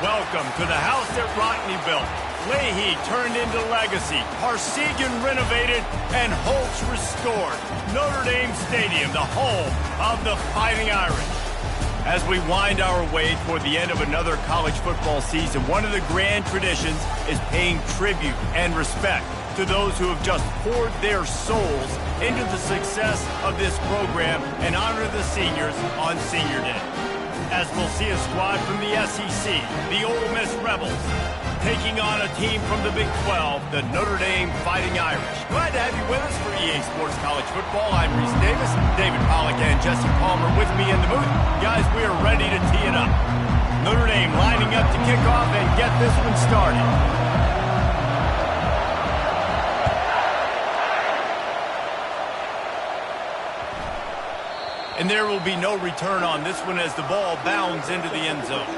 Welcome to the house that Rockney built. Leahy turned into legacy, Parsegan renovated, and Holtz restored. Notre Dame Stadium, the home of the Fighting Irish. As we wind our way toward the end of another college football season, one of the grand traditions is paying tribute and respect to those who have just poured their souls into the success of this program and honor the seniors on Senior Day. As we'll see a squad from the SEC, the Ole Miss Rebels, taking on a team from the Big 12, the Notre Dame Fighting Irish. Glad to have you with us for EA Sports College Football. I'm Reese Davis, David Pollack and Jesse Palmer with me in the booth. Guys, we are ready to tee it up. Notre Dame lining up to kick off and get this one started. And there will be no return on this one as the ball bounds into the end zone.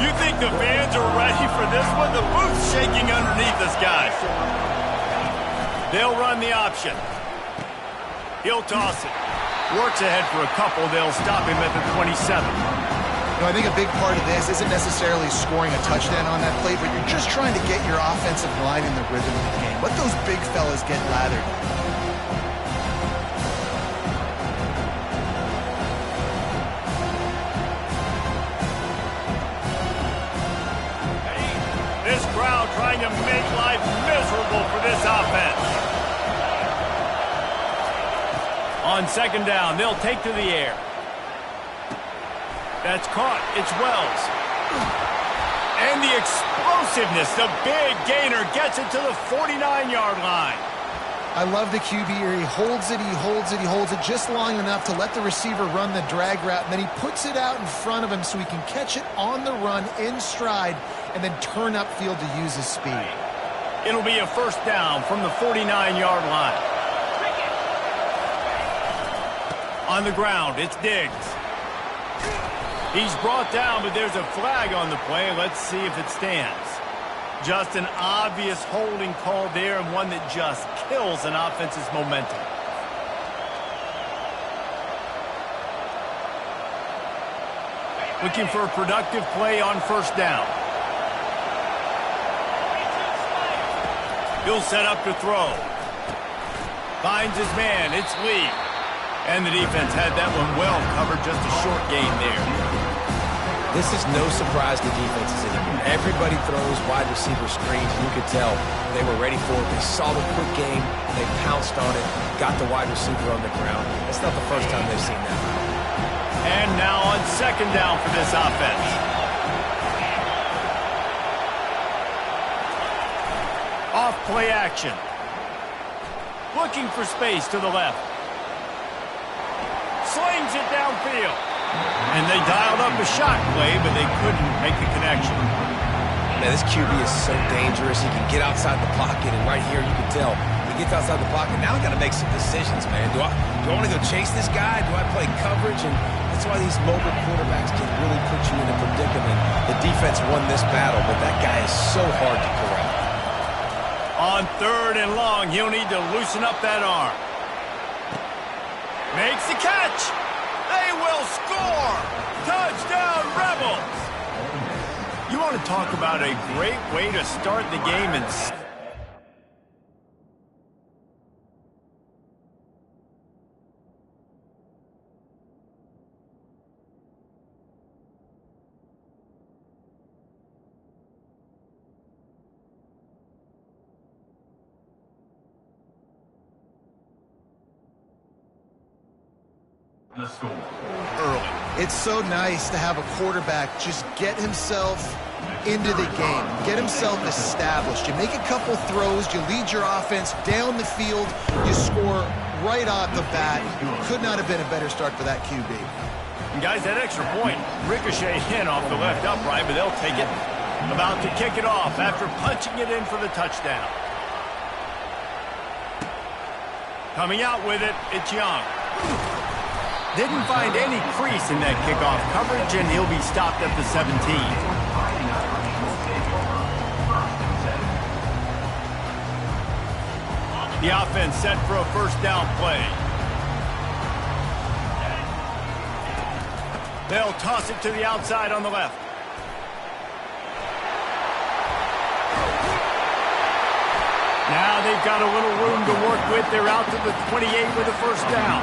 You think the fans are ready for this one? The booth's shaking underneath us, guys. They'll run the option. He'll toss it. Works ahead for a couple. They'll stop him at the 27. I think a big part of this isn't necessarily scoring a touchdown on that play, but you're just trying to get your offensive line in the rhythm of the game. Let those big fellas get lathered. This crowd trying to make life miserable for this offense. On second down, they'll take to the air. That's caught. It's Wells. And the explosiveness, the big gainer gets it to the 49-yard line. I love the QB here. He holds it, he holds it, he holds it just long enough to let the receiver run the drag route, and then he puts it out in front of him so he can catch it on the run in stride and then turn upfield to use his speed. It'll be a first down from the 49-yard line. On the ground, it's Diggs. He's brought down, but there's a flag on the play. Let's see if it stands. Just an obvious holding call there, and one that just kills an offense's momentum. Looking for a productive play on first down. He'll set up to throw. Finds his man. It's Lee. And the defense had that one well covered, just a short gain there. This is no surprise to defenses anymore. Everybody throws wide receiver screens. You could tell they were ready for it. They saw the quick game. They pounced on it, got the wide receiver on the ground. It's not the first time they've seen that. And now on second down for this offense. Off play action. Looking for space to the left. Slings it downfield. And they dialed up a shot play, but they couldn't make the connection. Man, this QB is so dangerous. He can get outside the pocket, and right here you can tell he gets outside the pocket. Now I got to make some decisions, man. Do I want to go chase this guy? Do I play coverage? And that's why these mobile quarterbacks can really put you in a predicament. The defense won this battle, but that guy is so hard to corral. On third and long, he'll need to loosen up that arm. Makes the catch. They will score. Touchdown, Rebels. You want to talk about a great way to start the game and early. It's so nice to have a quarterback just get himself into the game, get himself established. You make a couple throws, you lead your offense down the field, you score right off the bat. Could not have been a better start for that QB. And guys, that extra point ricochet in off the left upright, but they'll take it. About to kick it off after punching it in for the touchdown. Coming out with it, it's Young. Didn't find any crease in that kickoff coverage, and he'll be stopped at the 17. The offense set for a first down play. They'll toss it to the outside on the left. Now they've got a little room to work with. They're out to the 28 with a first down.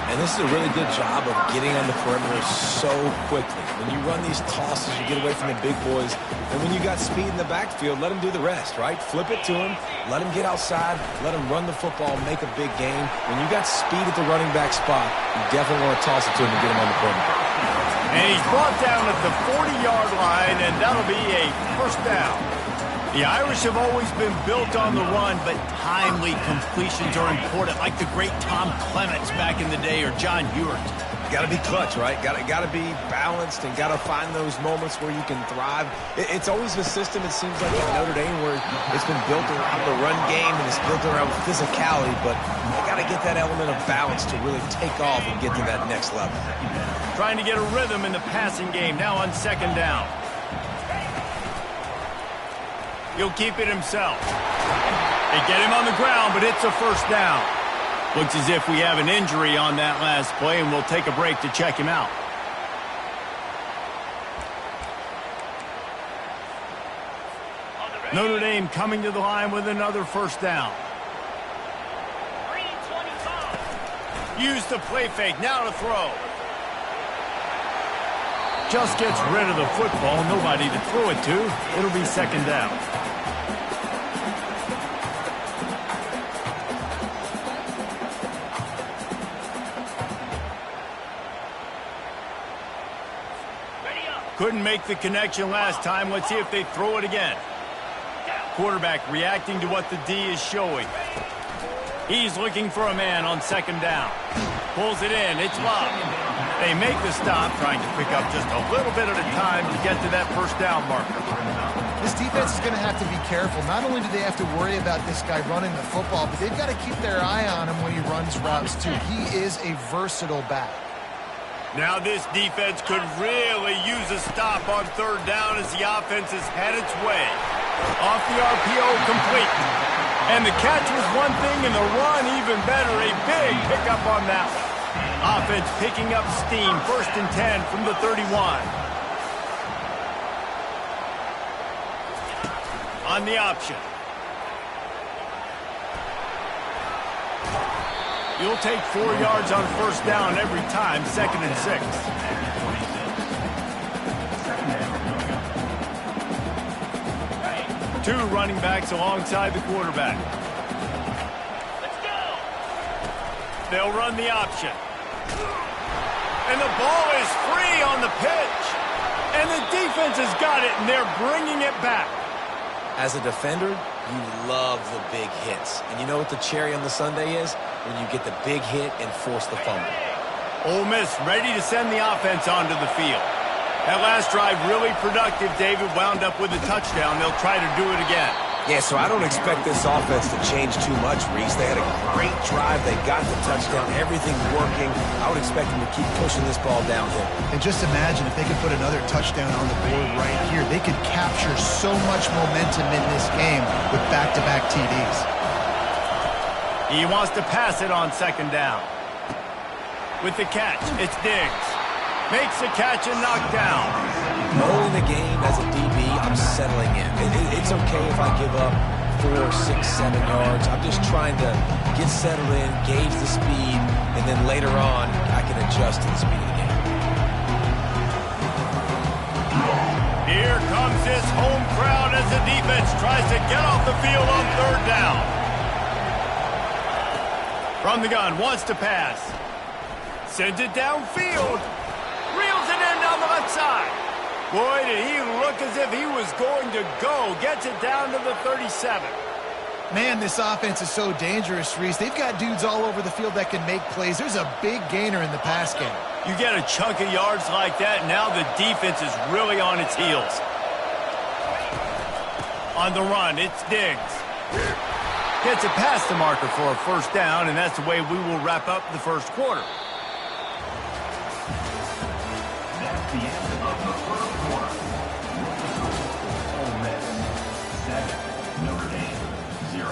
And this is a really good job of getting on the perimeter so quickly. When you run these tosses, you get away from the big boys. And when you got speed in the backfield, let them do the rest, right? Flip it to them, let them get outside, let them run the football, make a big game. When you got speed at the running back spot, you definitely want to toss it to him and get him on the perimeter. And he's brought down at the 40-yard line, and that'll be a first down. The Irish have always been built on the run, but timely completions are important, like the great Tom Clements back in the day or John Hewart. Got to be clutch, right? Got to be balanced and got to find those moments where you can thrive. It's always a system, it seems like, at Notre Dame where it's been built around the run game and it's built around physicality, but you got to get that element of balance to really take off and get to that next level. Trying to get a rhythm in the passing game, now on second down. He'll keep it himself. They get him on the ground, but it's a first down. Looks as if we have an injury on that last play, and we'll take a break to check him out. Notre Dame coming to the line with another first down. Use the play fake, now to throw. Just gets rid of the football, nobody to throw it to. It'll be second down. Couldn't make the connection last time. Let's see if they throw it again. Quarterback reacting to what the D is showing. He's looking for a man on second down. Pulls it in. It's locked. They make the stop, trying to pick up just a little bit at a time to get to that first down marker. This defense is going to have to be careful. Not only do they have to worry about this guy running the football, but they've got to keep their eye on him when he runs routes, too. He is a versatile back. Now this defense could really use a stop on third down as the offense has had its way. Off the RPO, complete. And the catch was one thing, and the run even better. A big pickup on that one. Offense picking up steam, 1st and 10 from the 31. On the option. You'll take 4 yards on first down every time, 2nd and 6. Two running backs alongside the quarterback. Let's go. They'll run the option. And the ball is free on the pitch. And the defense has got it, and they're bringing it back. As a defender, you love the big hits. And you know what the cherry on the sundae is? When you get the big hit and force the fumble. Ole Miss ready to send the offense onto the field. That last drive really productive. David wound up with a touchdown. They'll try to do it again. Yeah, so I don't expect this offense to change too much, Reese. They had a great drive. They got the touchdown. Everything's working. I would expect them to keep pushing this ball downhill. And just imagine if they could put another touchdown on the board right here. They could capture so much momentum in this game with back-to-back TDs. He wants to pass it on second down. With the catch, it's Diggs. Makes the catch and knocked down. Knowing the game as a DB, I'm settling in. It's okay if I give up 4, 6, 7 yards. I'm just trying to get settled in, gauge the speed, and then later on, I can adjust to the speed of the game. Here comes this home crowd as the defense tries to get off the field on third down. From the gun, wants to pass. Sends it downfield. Reels it in down the left side. Boy, did he look as if he was going to go. Gets it down to the 37. Man, this offense is so dangerous, Reese. They've got dudes all over the field that can make plays. There's a big gainer in the pass game. You get a chunk of yards like that, now the defense is really on its heels. On the run, it's Diggs. Gets it past the marker for a first down, and that's the way we will wrap up the first quarter. That's the end of the first quarter. Ole Miss 7, Notre Dame 0.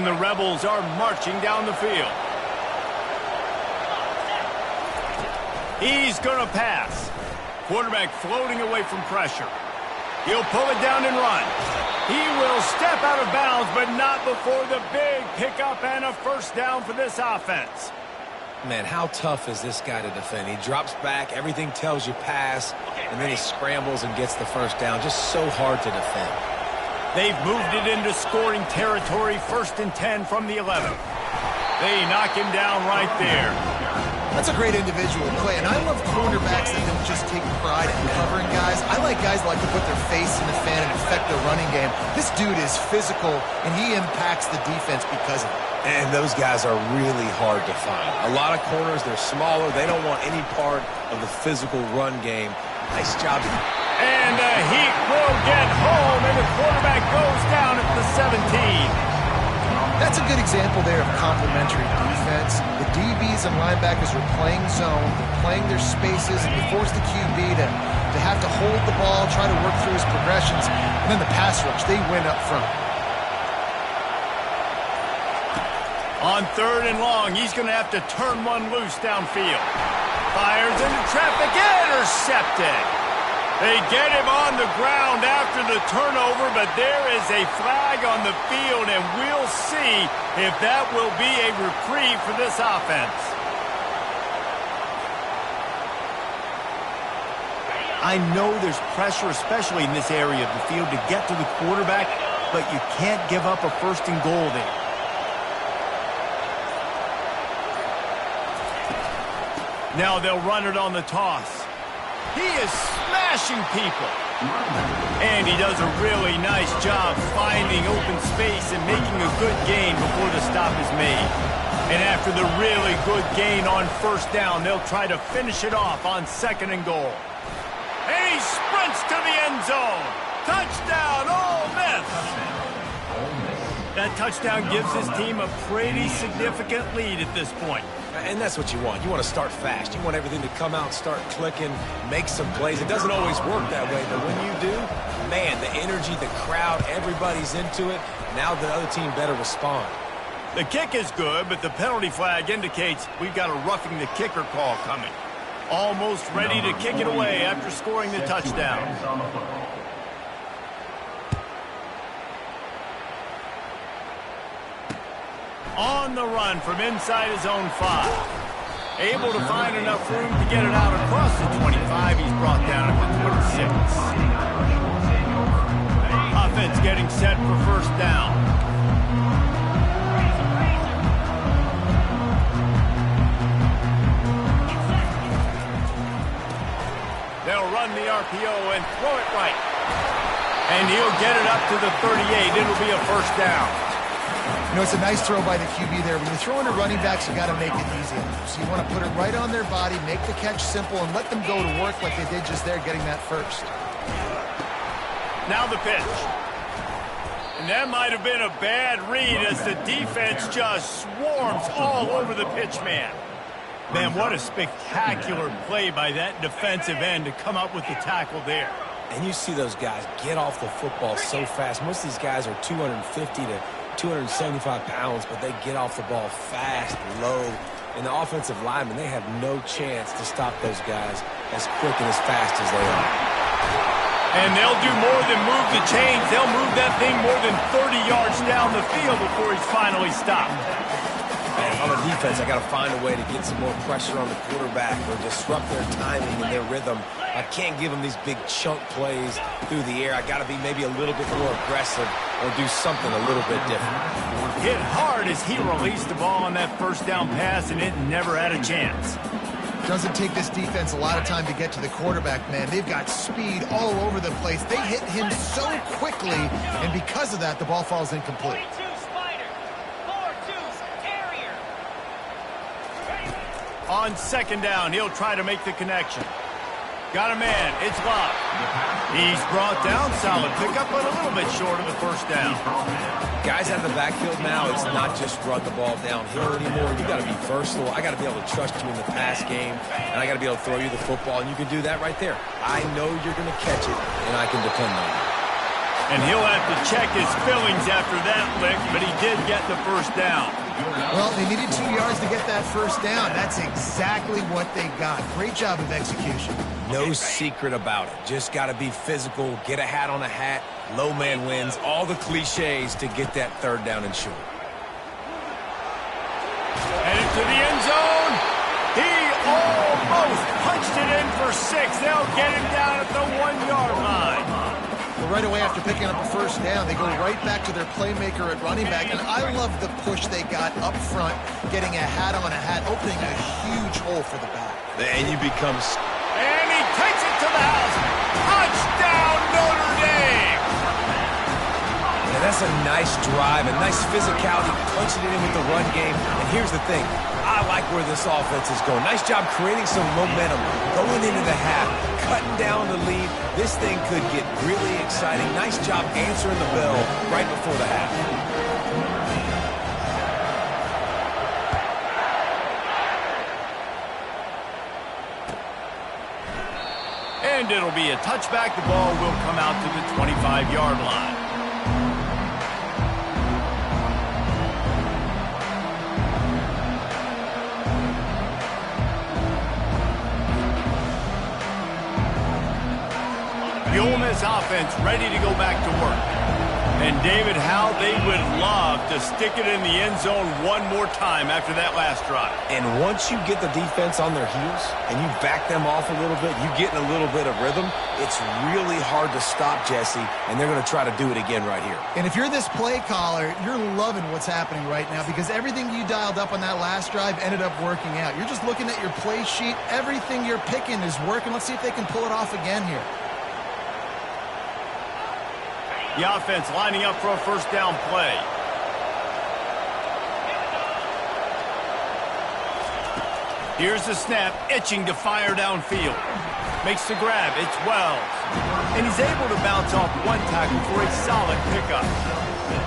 And the Rebels are marching down the field. He's going to pass. Quarterback floating away from pressure. He'll pull it down and run. He will step out of bounds, but not before the big pickup and a first down for this offense. Man, how tough is this guy to defend? He drops back, everything tells you pass, and then he scrambles and gets the first down. Just so hard to defend. They've moved it into scoring territory, 1st and 10 from the 11. They knock him down right there. That's a great individual play, and I love cornerbacks that don't just take pride in covering guys. I like guys that like to put their face in the fan and affect the running game. This dude is physical, and he impacts the defense because of it. And those guys are really hard to find. A lot of corners, they're smaller. They don't want any part of the physical run game. Nice job. And the Heat will get home, and the quarterback goes down at the 17. That's a good example there of complementary defense. The DBs and linebackers are playing zone, they're playing their spaces, and you force the QB to have to hold the ball, try to work through his progressions, and then the pass rush, they win up front. On 3rd and long, he's going to have to turn one loose downfield. Fires into traffic, intercepted. They get him on the ground after the turnover, but there is a flag on the field, and we'll see if that will be a reprieve for this offense. I know there's pressure, especially in this area of the field, to get to the quarterback, but you can't give up a 1st and goal there. Now they'll run it on the toss. He is smashing people. And he does a really nice job finding open space and making a good gain before the stop is made. And after the really good gain on 1st down, they'll try to finish it off on 2nd and goal. And he sprints to the end zone. Touchdown, Ole Miss. That touchdown gives his team a pretty significant lead at this point. And that's what you want. You want to start fast. You want everything to come out, start clicking, make some plays. It doesn't always work that way, but when you do, man, the energy, the crowd, everybody's into it. Now the other team better respond. The kick is good, but the penalty flag indicates we've got a roughing the kicker call coming. Almost ready to kick it away after scoring the touchdown. On the run from inside his own 5. Able to find enough room to get it out across the 25. He's brought down at the 26. Offense getting set for 1st down. They'll run the RPO and throw it right. And he'll get it up to the 38. It'll be a 1st down. You know, it's a nice throw by the QB there. When you're throwing to running backs, you got to make it easy. So you want to put it right on their body, make the catch simple, and let them go to work like they did just there, getting that first. Now the pitch. And that might have been a bad read as the defense just swarms all over the pitch man. Man, what a spectacular play by that defensive end to come up with the tackle there. And you see those guys get off the football so fast. Most of these guys are 250 to 275 pounds, but they get off the ball fast, low. And the offensive linemen, they have no chance to stop those guys as quick and as fast as they are. And they'll do more than move the chains. They'll move that thing more than 30 yards down the field before he's finally stopped. Man, on the defense, I got to find a way to get some more pressure on the quarterback or disrupt their timing and their rhythm. I can't give them these big chunk plays through the air. I got to be maybe a little bit more aggressive or do something a little bit different. Hit hard as he released the ball on that 1st down pass, and it never had a chance. Doesn't take this defense a lot of time to get to the quarterback, man. They've got speed all over the place. They hit him so quickly, and because of that, the ball falls incomplete. On 2nd down, he'll try to make the connection. Got a man. It's locked. He's brought down. Solid pickup, but a little bit short of the 1st down. Guys out of the backfield now, it's not just run the ball downhill anymore. You got to be versatile. I got to be able to trust you in the pass game, and I got to be able to throw you the football, and you can do that right there. I know you're going to catch it, and I can depend on it. And he'll have to check his feelings after that lick, but he did get the first down. Well, they needed 2 yards to get that first down. That's exactly what they got. Great job of execution. No secret about it. Just got to be physical, get a hat on a hat, low man wins, all the cliches to get that third down and short. Headed to the end zone. He almost punched it in for 6. They'll get him down at the 1-yard line. Well, right away after picking up a first down, they go right back to their playmaker at running back. And I love the push they got up front, getting a hat on a hat, opening a huge hole for the back. And you become... And he takes it to the house. Touchdown, Notre Dame. Yeah, that's a nice drive, a nice physicality, punching it in with the run game. And here's the thing. I like where this offense is going. Nice job creating some momentum, going into the half, cutting down the lead. This thing could get really exciting. Nice job answering the bell right before the half. And it'll be a touchback. The ball will come out to the 25-yard line. The Ole Miss offense ready to go back to work. And David, how they would love to stick it in the end zone one more time after that last drive. And once you get the defense on their heels and you back them off a little bit, you get in a little bit of rhythm, it's really hard to stop, Jesse, and they're going to try to do it again right here. And if you're this play caller, you're loving what's happening right now because everything you dialed up on that last drive ended up working out. You're just looking at your play sheet. Everything you're picking is working. Let's see if they can pull it off again here. The offense lining up for a first down play. Here's the snap, itching to fire downfield. Makes the grab, it's Wells. And he's able to bounce off one tackle for a solid pickup.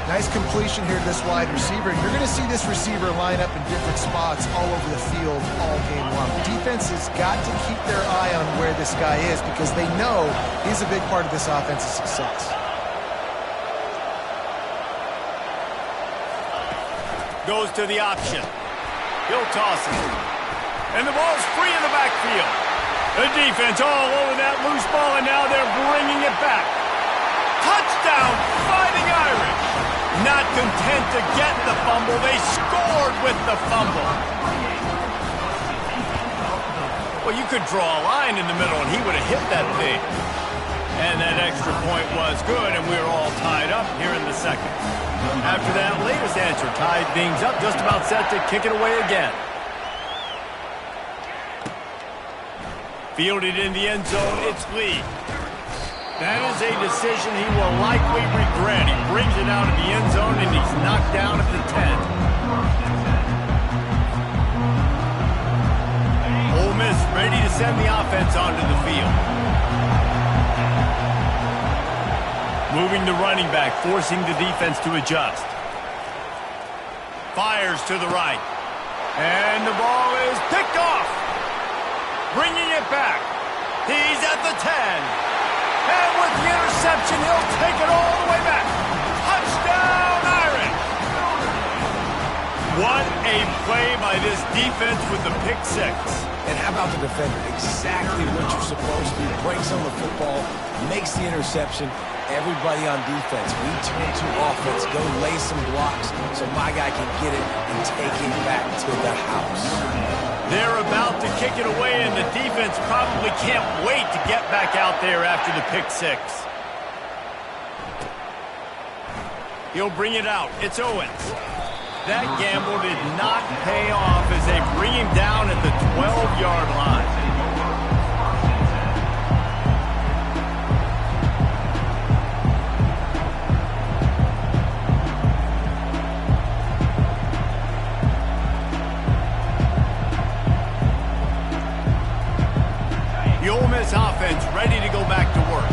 Nice completion here to this wide receiver. You're going to see this receiver line up in different spots all over the field all game long. The defense has got to keep their eye on where this guy is because they know he's a big part of this offense's success. Goes to the option. He'll toss it. And the ball's free in the backfield. The defense all over that loose ball, and now they're bringing it back. Touchdown, Fighting Irish. Not content to get the fumble, they scored with the fumble. Well, you could draw a line in the middle, and he would have hit that thing. And that extra point was good, and we're all tied up here in the second. After that latest answer, tied things up, just about set to kick it away again. Fielded in the end zone, it's Lee. That is a decision he will likely regret. He brings it out of the end zone, and he's knocked down at the 10. Ole Miss ready to send the offense onto the field. Moving the running back, forcing the defense to adjust. Fires to the right. And the ball is picked off. Bringing it back. He's at the 10. And with the interception, he'll take it all the way back. Touchdown, Irish. What a play by this defense with the pick six. And how about the defender? Exactly what you're supposed to do. Breaks on the football, makes the interception. Everybody on defense, we turn to offense, go lay some blocks so my guy can get it and take it back to the house. They're about to kick it away, and the defense probably can't wait to get back out there after the pick six. He'll bring it out. It's Owens. That gamble did not pay off as they bring him down at the 12-yard line. The Ole Miss offense ready to go back to work.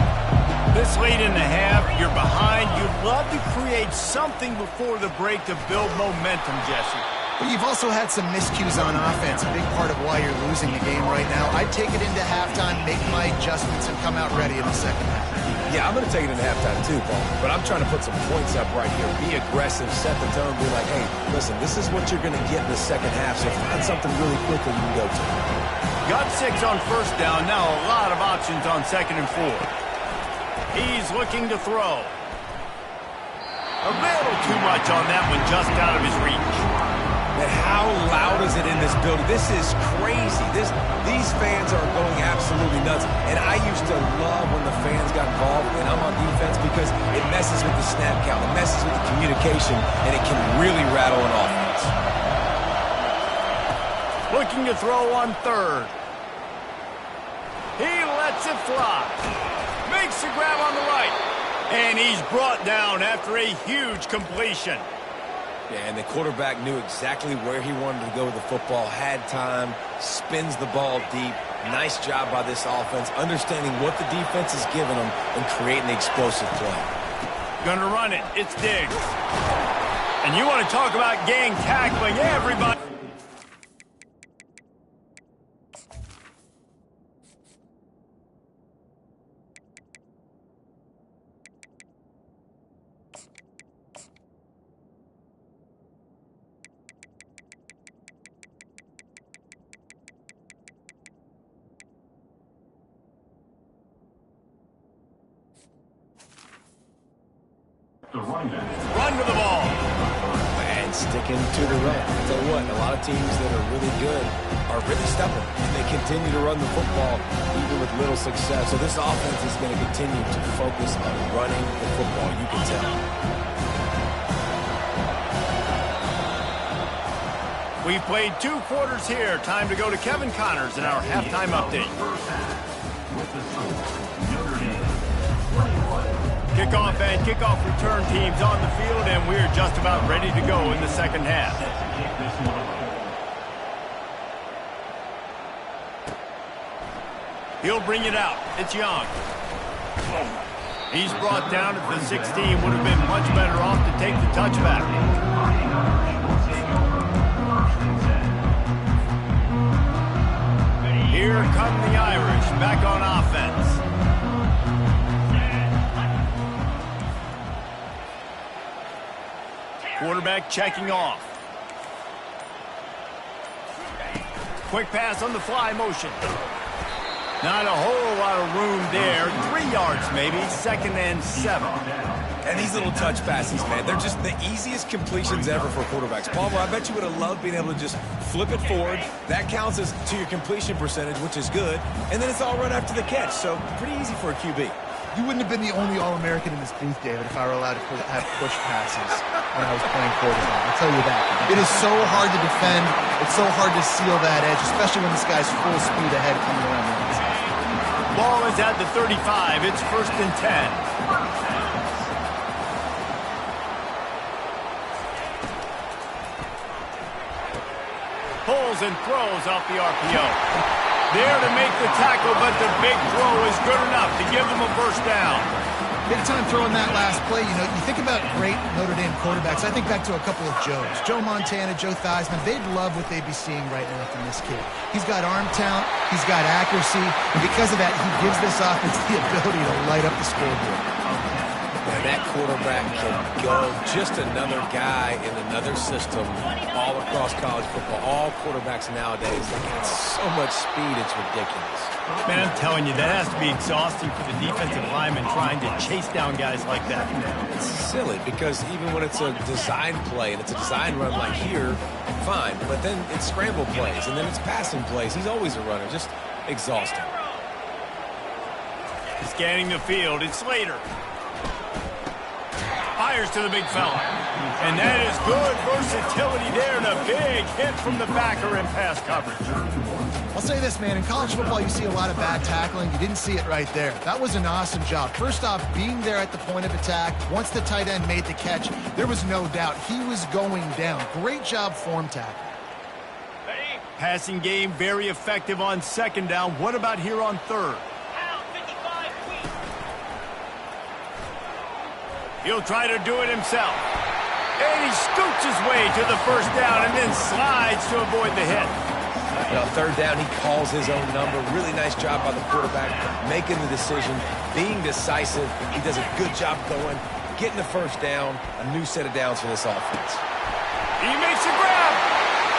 This late in the half, you're behind. You'd love to create something before the break to build momentum, Jesse. But you've also had some miscues on offense, a big part of why you're losing the game right now. I'd take it into halftime, make my adjustments, and come out ready in the second half. Yeah, I'm going to take it in halftime too, Paul. But I'm trying to put some points up right here. Be aggressive, set the tone, be like, hey, listen, this is what you're going to get in the second half, so find something really quickly you can go to. Got 6 on first down. Now a lot of options on 2nd and 4. He's looking to throw. A little too much on that one, just out of his reach. Man, how loud is it in this building? This is crazy. These fans are going absolutely nuts. And I used to love when the fans got involved, and I'm on defense because it messes with the snap count, it messes with the communication, and it can really rattle an offense. Looking to throw on 3rd. He lets it fly. Makes the grab on the right. And he's brought down after a huge completion. Yeah, and the quarterback knew exactly where he wanted to go with the football, had time, spins the ball deep. Nice job by this offense, understanding what the defense is giving them and creating the explosive play. Gonna run it. It's Diggs. And you want to talk about gang tackling, everybody. Run with the ball. And sticking to the run. I tell you what, a lot of teams that are really good are really stubborn. And they continue to run the football even with little success. So this offense is going to continue to focus on running the football. You can tell. We played 2 quarters here. Time to go to Kevin Connors in our halftime update. Kickoff and kickoff return teams on the field, and we're just about ready to go in the second half. He'll bring it out. It's Young. He's brought down at the 16. Would have been much better off to take the touchback. Here come the Irish back on offense. Quarterback checking off. Quick pass on the fly motion. Not a whole lot of room there. 3 yards maybe. 2nd and 7. And these little touch passes, man, they're just the easiest completions ever for quarterbacks. Paul, I bet you would have loved being able to just flip it forward. That counts as to your completion percentage, which is good. And then it's all run after the catch. So pretty easy for a QB. You wouldn't have been the only All-American in this booth, David, if I were allowed to have push passes when I was playing quarterback. I'll tell you that. It is so hard to defend. It's so hard to seal that edge, especially when this guy's full speed ahead coming around the inside. Ball is at the 35. It's 1st and 10. Pulls and throws off the RPO. There to make the tackle, but the big throw is good enough to give them a first down. Big time throwing that last play. You know, you think about great Notre Dame quarterbacks. I think back to a couple of Joes. Joe Montana, Joe Theismann. They'd love what they'd be seeing right now from this kid. He's got arm talent. He's got accuracy. And because of that, he gives this offense the ability to light up the scoreboard. And that quarterback can go. Just another guy in another system all across college football. All quarterbacks nowadays, they got so much speed, it's ridiculous. Man, I'm telling you, that has to be exhausting for the defensive lineman trying to chase down guys like that. It's silly because even when it's a design play and it's a design run like here, fine. But then it's scramble plays and then it's passing plays. He's always a runner. Just exhausting. Scanning the field, it's Slater. Fires to the big fella. And that is good versatility there and a big hit from the backer in pass coverage. I'll say this, man. In college football, you see a lot of bad tackling. You didn't see it right there. That was an awesome job. First off, being there at the point of attack. Once the tight end made the catch, there was no doubt he was going down. Great job form tackle. Passing game very effective on 2nd down. What about here on 3rd? He'll try to do it himself. And he scoots his way to the first down and then slides to avoid the hit. You know, third down, he calls his own number. Really nice job by the quarterback, making the decision, being decisive. He does a good job going, getting the first down, a new set of downs for this offense. He makes a grab,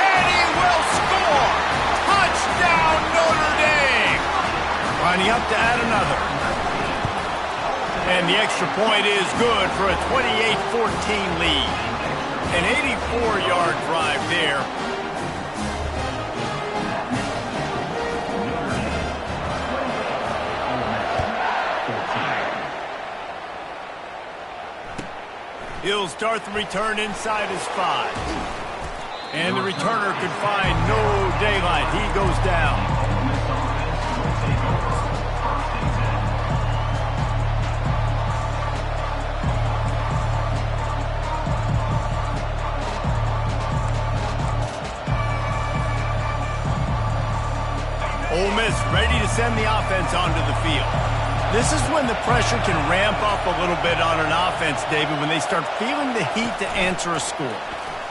and he will score! Touchdown, Notre Dame! Lining up to add another. And the extra point is good for a 28-14 lead. An 84-yard drive there. He'll start the return inside his 5. And the returner could find no daylight. He goes down. Ole Miss ready to send the offense onto the field. This is when the pressure can ramp up a little bit on an offense, David, when they start feeling the heat to answer a score.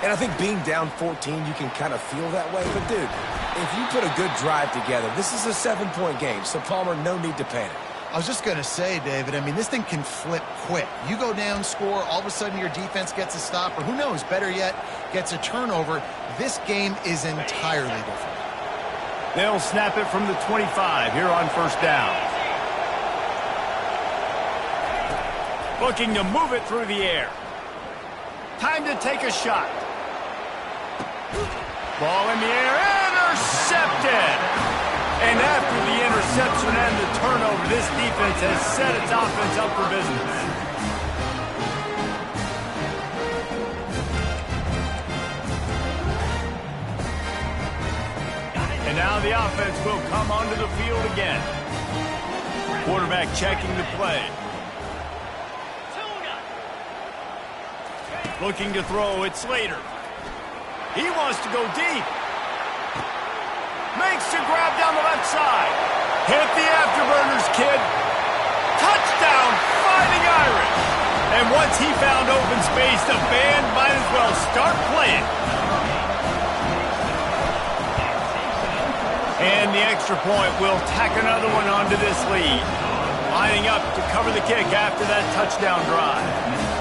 And I think being down 14, you can kind of feel that way. But, dude, if you put a good drive together, this is a 7-point game. So, Palmer, no need to panic. I was just going to say, David, I mean, this thing can flip quick. You go down, score, all of a sudden your defense gets a stop, or who knows, better yet, gets a turnover. This game is entirely different. They'll snap it from the 25 here on first down. Looking to move it through the air. Time to take a shot. Ball in the air, intercepted! And after the interception and the turnover, this defense has set its offense up for business. And now the offense will come onto the field again. Quarterback checking the play. Looking to throw, it's Slater. He wants to go deep. Makes a grab down the left side. Hit the afterburners, kid. Touchdown, Fighting Irish. And once he found open space, the band might as well start playing. And the extra point will tack another one onto this lead. Lining up to cover the kick after that touchdown drive.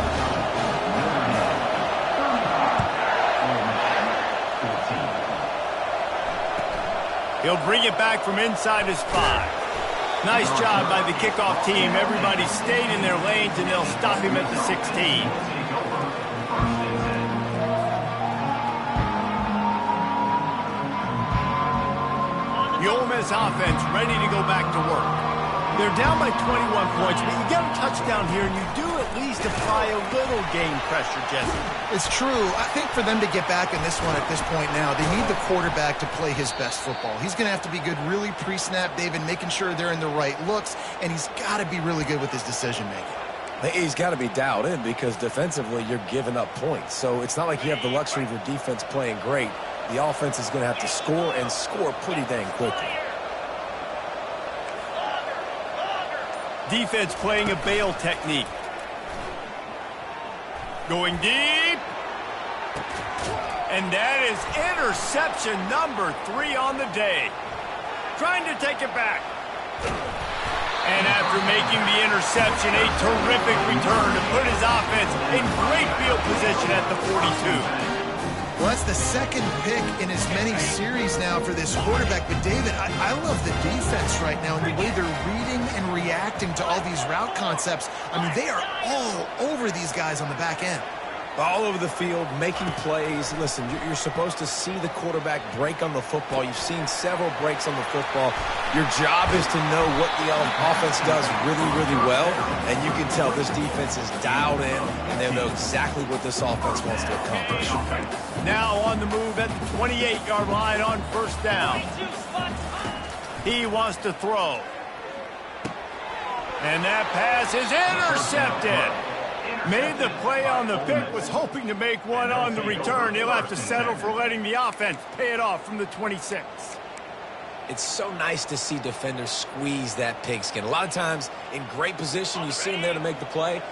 He'll bring it back from inside his 5. Nice job by the kickoff team. Everybody stayed in their lanes, and they'll stop him at the 16. The Ole Miss offense ready to go back to work. They're down by 21 points, but you get a touchdown here, and you do at least apply a little game pressure, Jesse. It's true. I think for them to get back in this one at this point now, they need the quarterback to play his best football. He's going to have to be good really pre-snap, David, making sure they're in the right looks, and he's got to be really good with his decision-making. He's got to be dialed in because defensively you're giving up points. So it's not like you have the luxury of your defense playing great. The offense is going to have to score and score pretty dang quickly. Defense playing a bail technique. Going deep. And that is interception number 3 on the day. Trying to take it back. And after making the interception, a terrific return to put his offense in great field position at the 42. Well, that's the second pick in as many series now for this quarterback. But, David, I love the defense right now and the way they're reading and reacting to all these route concepts. I mean, they are all over these guys on the back end. All over the field, making plays. Listen, you're supposed to see the quarterback break on the football. You've seen several breaks on the football. Your job is to know what the offense does really, really well. And you can tell this defense is dialed in, and they know exactly what this offense wants to accomplish. Now on the move at the 28-yard line on first down. He wants to throw. And that pass is intercepted. Made the play on the pick, was hoping to make one on the return. He'll have to settle for letting the offense pay it off from the 26. It's so nice to see defenders squeeze that pigskin. A lot of times in great position, you see them there to make the play,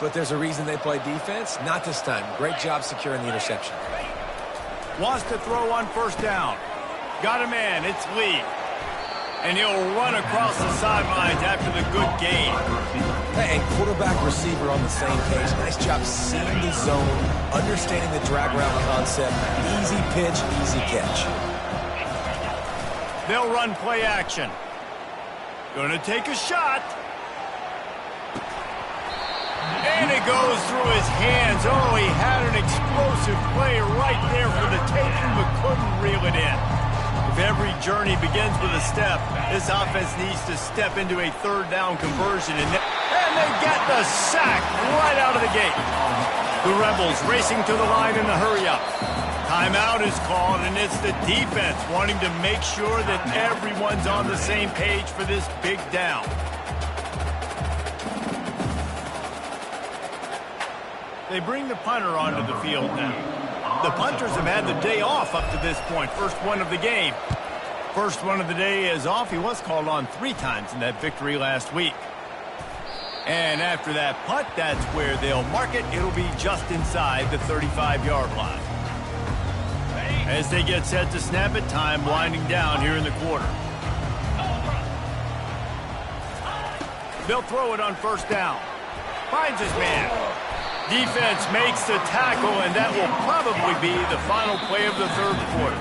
but there's a reason they play defense. Not this time. Great job securing the interception. Wants to throw on first down. Got a man, it's Lee. And he'll run across the sidelines after the good gain. Hey, and quarterback receiver on the same page. Nice job seeing the zone, understanding the drag route concept. Easy pitch, easy catch. They'll run play action. Gonna take a shot. And it goes through his hands. Oh, he had an explosive play right there for the taking, but couldn't reel it in. If every journey begins with a step, this offense needs to step into a third down conversion. And they get the sack right out of the gate. The Rebels racing to the line in the hurry-up. Timeout is called, and it's the defense wanting to make sure that everyone's on the same page for this big down. They bring the punter onto the field now. The punters have had the day off up to this point. First one of the game. First one of the day is off. He was called on 3 times in that victory last week. And after that punt, that's where they'll mark it. It'll be just inside the 35-yard line. As they get set to snap it, time winding down here in the quarter. They'll throw it on first down. Finds his man. Defense makes the tackle, and that will probably be the final play of the third quarter.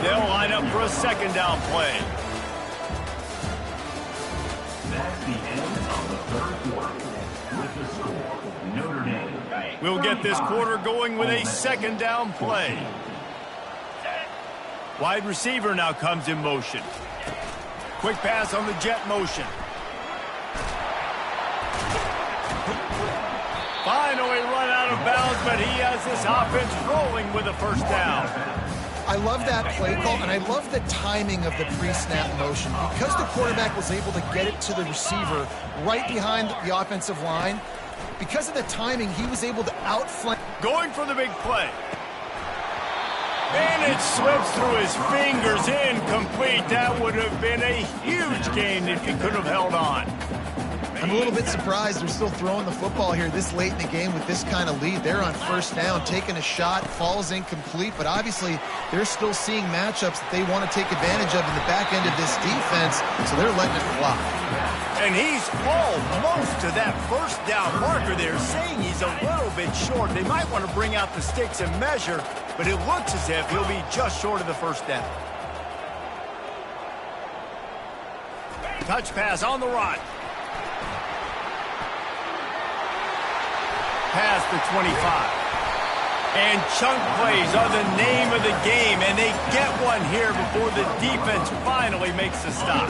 They'll line up for a second down play. That's the end of the third quarter. With the score, Notre Dame. We'll get this quarter going with a second down play. Wide receiver now comes in motion. Quick pass on the jet motion. Finally run out of bounds, but he has this offense rolling with a first down. I love that play call, and I love the timing of the pre-snap motion. Because the quarterback was able to get it to the receiver right behind the offensive line, because of the timing, he was able to outflank. Going for the big play. And it slips through his fingers, incomplete. That would have been a huge gain if he could have held on. I'm a little bit surprised they're still throwing the football here this late in the game with this kind of lead. They're on first down, taking a shot, falls incomplete, but obviously they're still seeing matchups that they want to take advantage of in the back end of this defense, so they're letting it fly. And he's almost to that first down marker there, saying he's a little bit short. They might want to bring out the sticks and measure, but it looks as if he'll be just short of the first down. Touch pass on the run. Past the 25. And chunk plays are the name of the game, and they get one here before the defense finally makes the stop.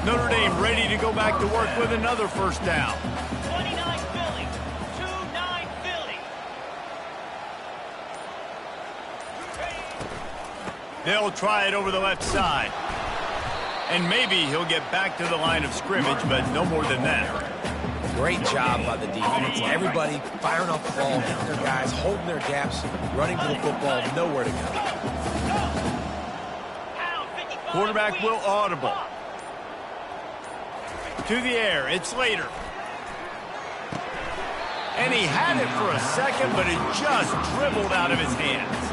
Notre Dame ready to go back to work with another first down. 29 Philly, 2-9 Philly. They'll try it over the left side. And maybe he'll get back to the line of scrimmage, but no more than that. Great job by the defense. Everybody firing off the ball, hitting their guys, holding their gaps, running to the football, nowhere to go. Quarterback will audible. To the air, it's Later. And he had it for a second, but it just dribbled out of his hands.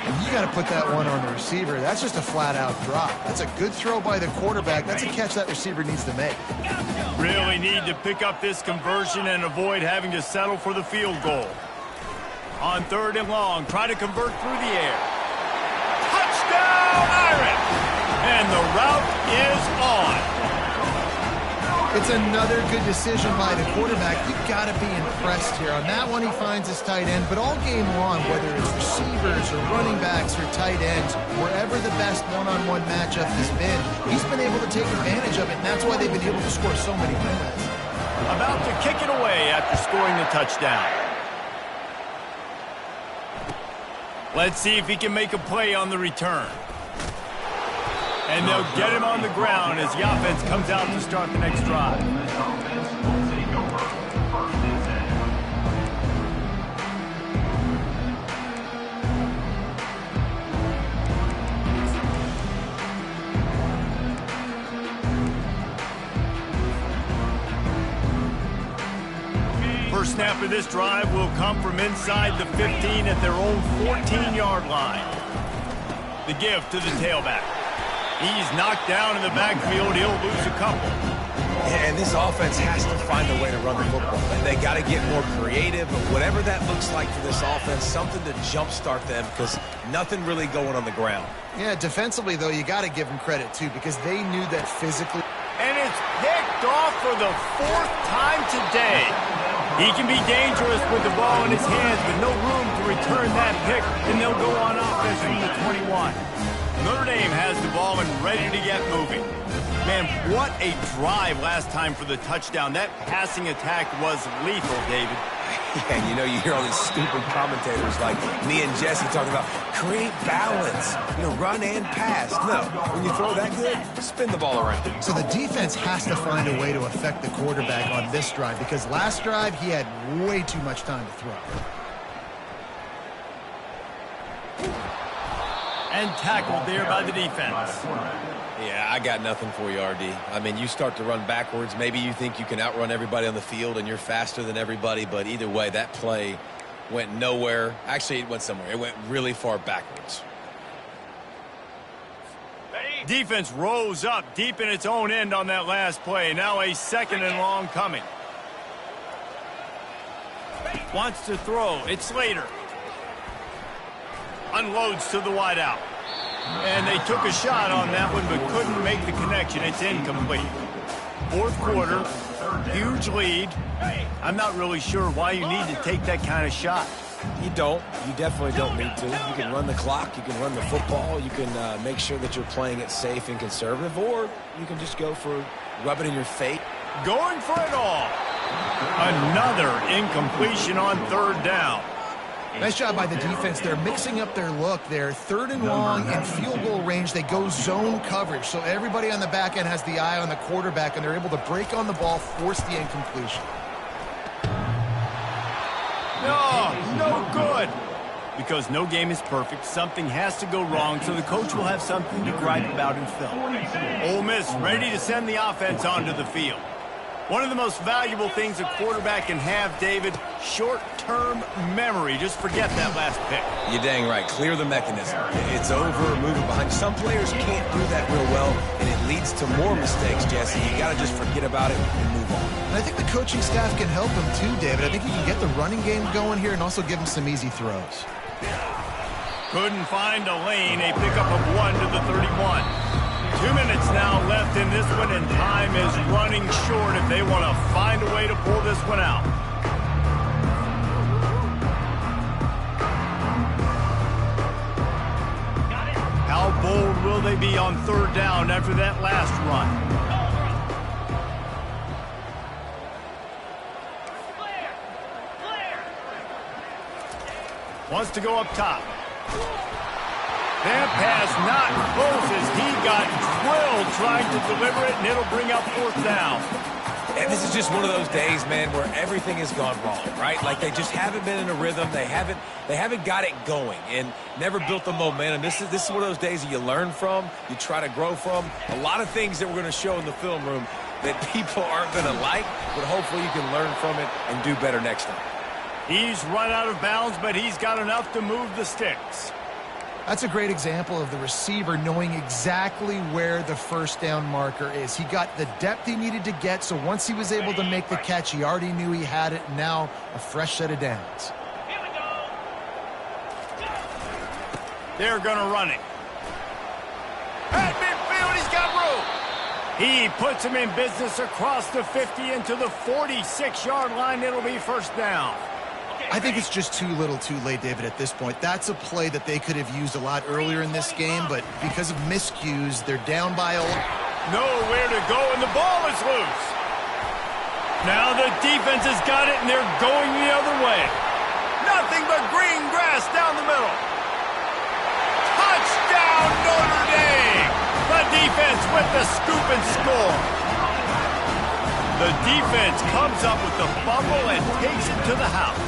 And you got to put that one on the receiver. That's just a flat-out drop. That's a good throw by the quarterback. That's a catch that receiver needs to make. Really need to pick up this conversion and avoid having to settle for the field goal. On third and long, try to convert through the air. Touchdown, Iron! And the route is on. It's another good decision by the quarterback. You've got to be impressed here. On that one, he finds his tight end, but all game long, whether it's receivers or running backs or tight ends, wherever the best one-on-one matchup has been, he's been able to take advantage of it, and that's why they've been able to score so many points. About to kick it away after scoring the touchdown. Let's see if he can make a play on the return. And they'll get him on the ground as the offense comes out to start the next drive. First snap of this drive will come from inside the 15 at their own 14-yard line. The give to the tailback. He's knocked down in the backfield. He'll lose a couple. And this offense has to find a way to run the football. They got to get more creative, but whatever that looks like for this offense, something to jumpstart them because nothing really going on the ground. Yeah, defensively, though, you got to give them credit, too, because they knew that physically. And it's picked off for the 4th time today. He can be dangerous with the ball in his hands, but no room to return that pick, and they'll go on offense from the 21. Notre Dame has the ball and ready to get moving. Man, what a drive last time for the touchdown. That passing attack was lethal, David. Yeah, and you hear all these stupid commentators like me and Jesse talking about create balance, run and pass. No, when you throw that good, spin the ball around. So the defense has to find a way to affect the quarterback on this drive because last drive he had way too much time to throw. And tackled there by the defense. Yeah, I got nothing for you, RD. I mean, you start to run backwards. Maybe you think you can outrun everybody on the field and you're faster than everybody, but either way, that play went nowhere. Actually, it went somewhere. It went really far backwards. Defense rose up deep in its own end on that last play. Now a 2nd and long coming. Wants to throw. It's Slater. Unloads to the wideout. And they took a shot on that one but couldn't make the connection. It's incomplete. 4th quarter, huge lead. I'm not really sure why you need to take that kind of shot. You don't. You definitely don't need to. You can run the clock. You can run the football. You can make sure that you're playing it safe and conservative, or you can just go for rub it in your face. Going for it all. Another incompletion on 3rd down. Nice job by the defense. They're mixing up their look there. 3rd and long in field goal range. They go zone coverage. So everybody on the back end has the eye on the quarterback, and they're able to break on the ball, force the incompletion. No good. Because no game is perfect, something has to go wrong, so the coach will have something to gripe about in film. Ole Miss ready to send the offense onto the field. One of the most valuable things a quarterback can have, David, short-term memory. Just forget that last pick. You're dang right. Clear the mechanism. It's over, move it behind. Some players can't do that real well, and it leads to more mistakes, Jesse. You got to just forget about it and move on. And I think the coaching staff can help him too, David. I think he can get the running game going here and also give him some easy throws. Couldn't find a lane. A pickup of 1 to the 31. 2 minutes now left in this one, and time is running short if they want to find a way to pull this one out. How bold will they be on 3rd down after that last run? Wants to go up top. That pass not close as he got drilled trying to deliver it, and it'll bring up 4th down. And this is just one of those days, man, where everything has gone wrong, right? Like they just haven't been in a rhythm. They haven't got it going and never built the momentum. This is one of those days that you learn from, you try to grow from. A lot of things that we're going to show in the film room that people aren't going to like, but hopefully you can learn from it and do better next time. He's run out of bounds, but he's got enough to move the sticks. That's a great example of the receiver knowing exactly where the 1st down marker is. He got the depth he needed to get, so once he was able to make the catch, he already knew he had it. Now a fresh set of downs. Here we go. They're going to run it. At midfield, he's got room. He puts him in business across the 50 into the 46-yard line. It'll be 1st down. I think it's just too little too late, David, at this point. That's a play that they could have used a lot earlier in this game, but because of miscues, they're down by a lot. Nowhere to go, and the ball is loose. Now the defense has got it, and they're going the other way. Nothing but green grass down the middle. Touchdown, Notre Dame! The defense with the scoop and score. The defense comes up with the fumble and takes it to the house.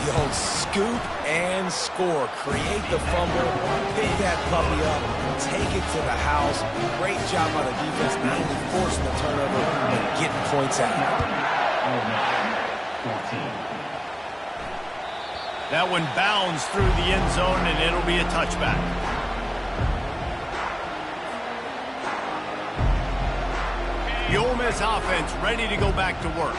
The old scoop and score. Create the fumble, pick that puppy up, take it to the house. Great job by the defense, not only forcing the turnover, but getting points out. That one bounds through the end zone, and it'll be a touchback. The Ole Miss offense ready to go back to work.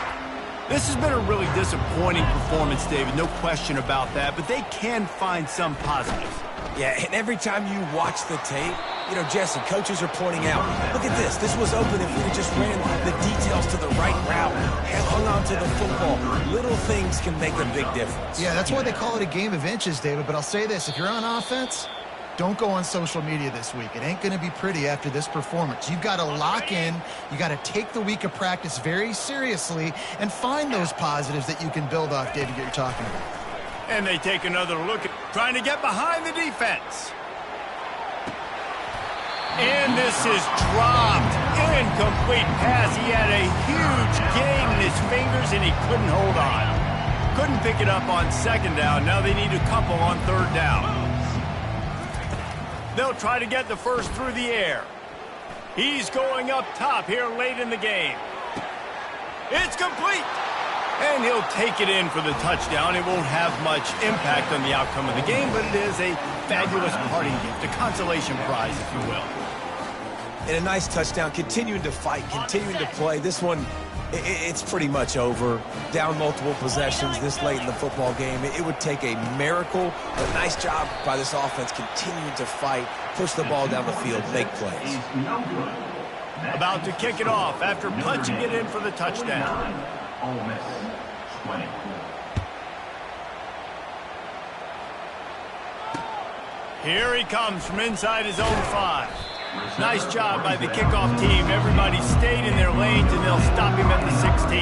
This has been a really disappointing performance, David, no question about that, but they can find some positives. Yeah, and every time you watch the tape, you know, Jesse, coaches are pointing out, look at this. This was open if we just ran the details to the right route, hung on to the football. Little things can make a big difference. Yeah, that's why they call it a game of inches, David. But I'll say this, if you're on offense, don't go on social media this week. It ain't going to be pretty after this performance. You've got to lock in. You got to take the week of practice very seriously and find those positives that you can build off, David, that you're talking about. And they take another look at trying to get behind the defense. And this is dropped. Incomplete pass. He had a huge gain in his fingers, and he couldn't hold on. Couldn't pick it up on second down. Now they need a couple on third down. They'll try to get the first through the air. He's going up top here late in the game. It's complete. And he'll take it in for the touchdown. It won't have much impact on the outcome of the game, but it is a fabulous parting gift, a consolation prize, if you will. And a nice touchdown, continuing to fight, continuing to play. This one, it's pretty much over. Down multiple possessions this late in the football game. It would take a miracle. A nice job by this offense continuing to fight, push the ball down the field, make plays. About to kick it off after punching it in for the touchdown. Ole Miss 20. Here he comes from inside his own 5. Nice job by the kickoff team. Everybody stayed in their lanes, and they'll stop him at the 16.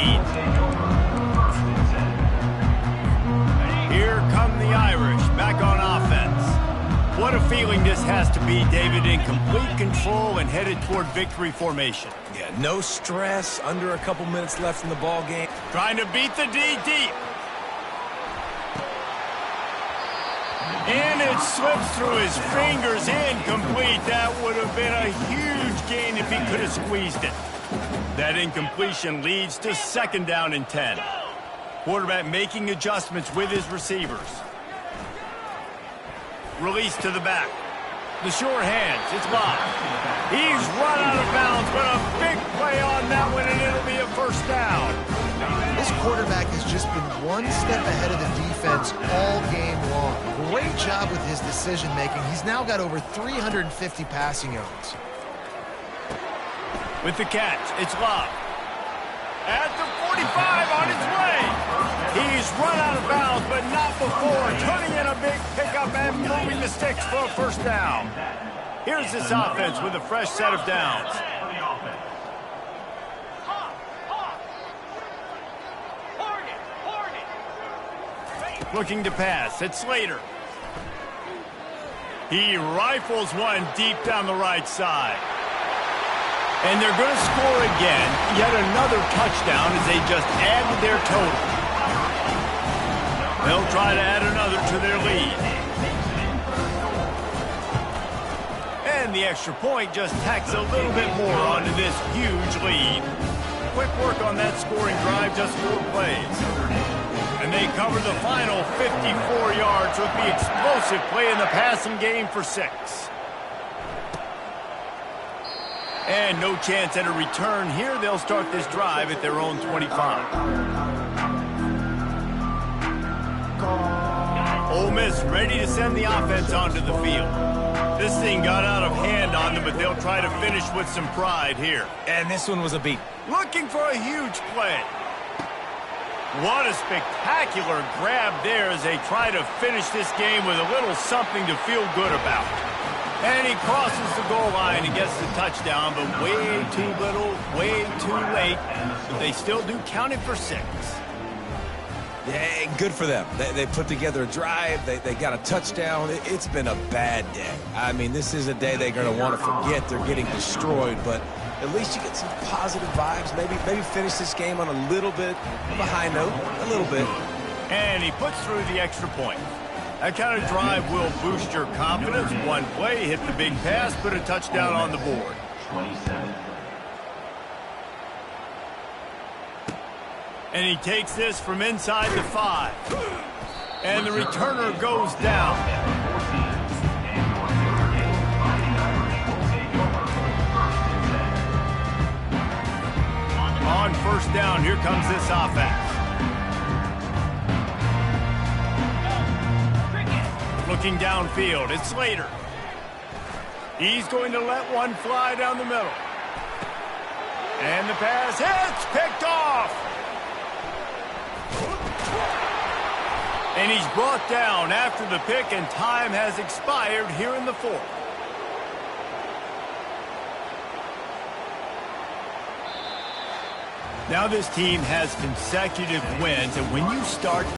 Here come the Irish back on offense. What a feeling this has to be, David, in complete control and headed toward victory formation. Yeah, no stress, under a couple minutes left in the ball game. Trying to beat the D deep. And it slips through his fingers, incomplete. That would have been a huge gain if he could have squeezed it. That incompletion leads to second down and 10. Quarterback making adjustments with his receivers. Release to the back. The sure hands, it's blocked. He's run out of bounds, but a big play on that one, and it'll be a first down. This quarterback has just been one step ahead of the defense all game long. Great job with his decision-making. He's now got over 350 passing yards. With the catch, it's Love. At the 45 on its way. He's run out of bounds, but not before. Turning in a big pickup and moving the sticks for a first down. Here's this offense with a fresh set of downs. Looking to pass. It's Slater. He rifles one deep down the right side. And they're going to score again. Yet another touchdown as they just add to their total. They'll try to add another to their lead. And the extra point just tacks a little bit more onto this huge lead. Quick work on that scoring drive, just 4 plays. And they cover the final 54 yards with the explosive play in the passing game for 6. And no chance at a return here. They'll start this drive at their own 25. Ole Miss ready to send the offense onto the field. This thing got out of hand on them, but they'll try to finish with some pride here. And this one was a beat. Looking for a huge play. What a spectacular grab there as they try to finish this game with a little something to feel good about. And he crosses the goal line and gets the touchdown, but way too little, way too late. But they still do count it for 6. Yeah, good for them. They put together a drive. They got a touchdown. It's been a bad day. I mean, this is a day they're going to want to forget. They're getting destroyed, but at least you get some positive vibes. Maybe finish this game on a little bit of a high note, a little bit. And he puts through the extra point. That kind of drive will boost your confidence. One play, hit the big pass, put a touchdown on the board. 27. And he takes this from inside the 5. And the returner goes down. down. Here comes this offense. Looking downfield, it's Slater. He's going to let one fly down the middle. And the pass hits, picked off. And he's brought down after the pick, and time has expired here in the fourth. Now this team has consecutive wins, and when you start